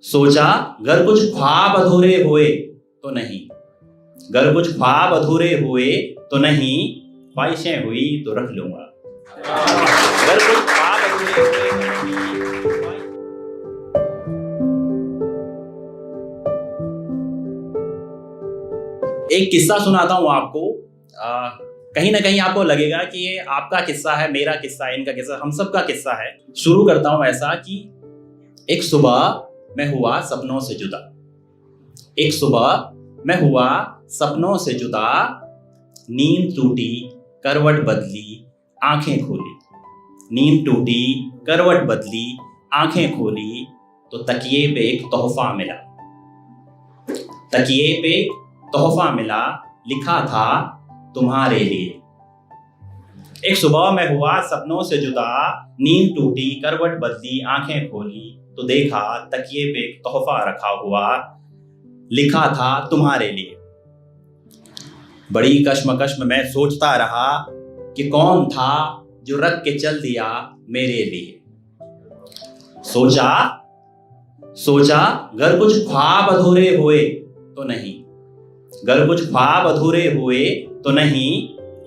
सोचा गर कुछ ख्वाब अधूरे हुए तो नहीं, गर कुछ ख्वाब अधूरे हुए तो नहीं, ख्वाहिशें हुई तो रख लूंगा। गर कुछ ख्वाब अधूरे हुए तो नहीं। एक किस्सा सुनाता हूं आपको। कहीं ना कहीं आपको लगेगा कि ये आपका किस्सा है, मेरा किस्सा है, इनका किस्सा, हम सब का किस्सा है। शुरू करता हूं ऐसा कि एक सुबह मैं हुआ सपनों से जुदा। एक सुबह मैं हुआ सपनों से जुदा, नींद टूटी करवट बदली आंखें खोली। नींद टूटी करवट बदली आंखें खोली तो तकिए पे एक तोहफा मिला। तकिए पे तोहफा मिला, लिखा था तुम्हारे लिए। एक सुबह मैं हुआ सपनों से जुदा, नींद टूटी करवट बदली आंखें खोली तो देखा तकिए पे एक तोहफा रखा हुआ, लिखा था तुम्हारे लिए। बड़ी कश्मकश में मैं सोचता रहा कि कौन था जो रख के चल दिया मेरे लिए। सोचा गर कुछ ख्वाब अधूरे हुए तो नहीं, गर कुछ ख्वाब अधूरे हुए तो नहीं,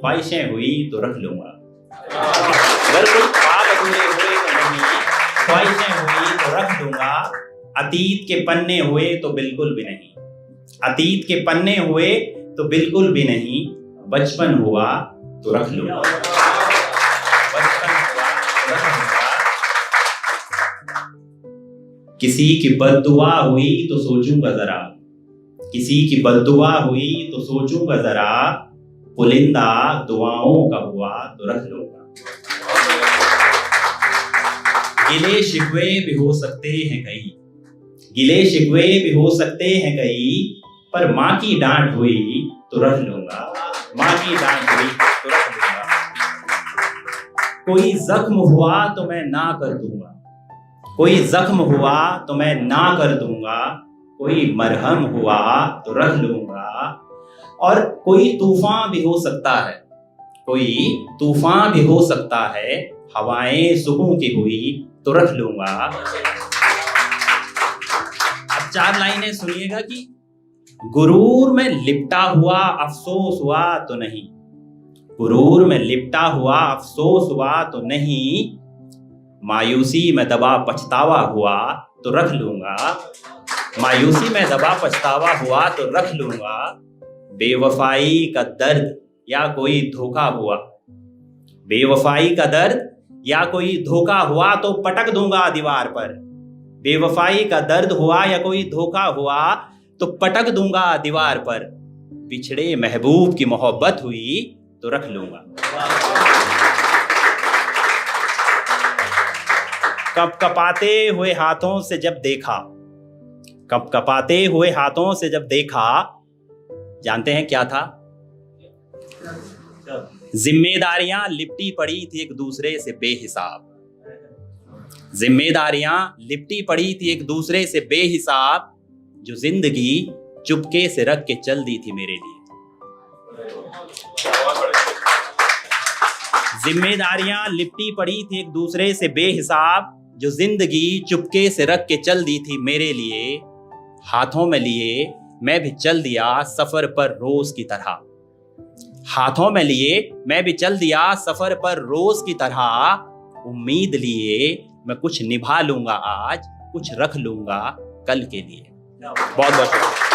ख्वाहिशें हुई तो रख लूंगा। गर कुछ ख्वाब अधूरे हुए तो नहीं, ख्वाहिशें हुई तो रख लूंगा। अतीत के पन्ने हुए तो बिल्कुल भी नहीं, अतीत के पन्ने हुए तो बिल्कुल भी नहीं, बचपन हुआ तो रख लूंगा। बचपन हुआ तो रख लूंगा। किसी की बद्दुआ हुई तो सोचूंगा जरा, किसी की बद्दुआ हुई तो सोचूंगा जरा, पुलिंदा दुआओं का हुआ तो रख लूंगा। गिले शिकवे भी हो सकते हैं कई, गिले शिकवे भी हो सकते हैं कई, पर माँ की डांट हुई तो रख लूंगा। माँ की डांट हुई तो रख लूंगा। कोई जख्म हुआ तो मैं ना कर दूंगा, कोई जख्म हुआ तो मैं ना कर दूंगा, कोई मरहम हुआ तो रख लूंगा। और कोई तूफान भी हो सकता है, कोई तूफान भी हो सकता है, हवाएं सुकून की हुई तो रख लूंगा। अब 4 लाइनें सुनिएगा कि गुरूर में लिपटा हुआ अफसोस हुआ तो नहीं, गुरूर में लिपटा हुआ अफसोस हुआ तो नहीं, मायूसी में दबा पछतावा हुआ तो रख लूंगा। मायूसी में दबा पछतावा हुआ तो रख लूंगा। बेवफाई का दर्द या कोई धोखा हुआ, बेवफाई का दर्द या कोई धोखा हुआ तो पटक दूंगा दीवार पर। बेवफाई का दर्द हुआ या कोई धोखा हुआ तो पटक दूंगा दीवार पर। बिछड़े महबूब की मोहब्बत हुई तो रख लूंगा। कपकपाते हुए हाथों से जब देखा, कपकपाते हुए हाथों से जब देखा, जानते हैं क्या था? जिम्मेदारियां लिपटी पड़ी थी एक दूसरे से बेहिसाब। जिम्मेदारियां लिपटी पड़ी थी एक दूसरे से बेहिसाब, जो जिंदगी चुपके से रख के चल दी थी मेरे लिए। जिम्मेदारियां लिपटी पड़ी थी एक दूसरे से बेहिसाब, जो जिंदगी चुपके से रख के चल दी थी मेरे लिए। हाथों में लिए मैं भी चल दिया सफर पर रोज की तरह, हाथों में लिए मैं भी चल दिया सफर पर रोज की तरह। उम्मीद लिए मैं कुछ निभा लूंगा आज, कुछ रख लूंगा कल के लिए। बहुत बहुत शुक्रिया।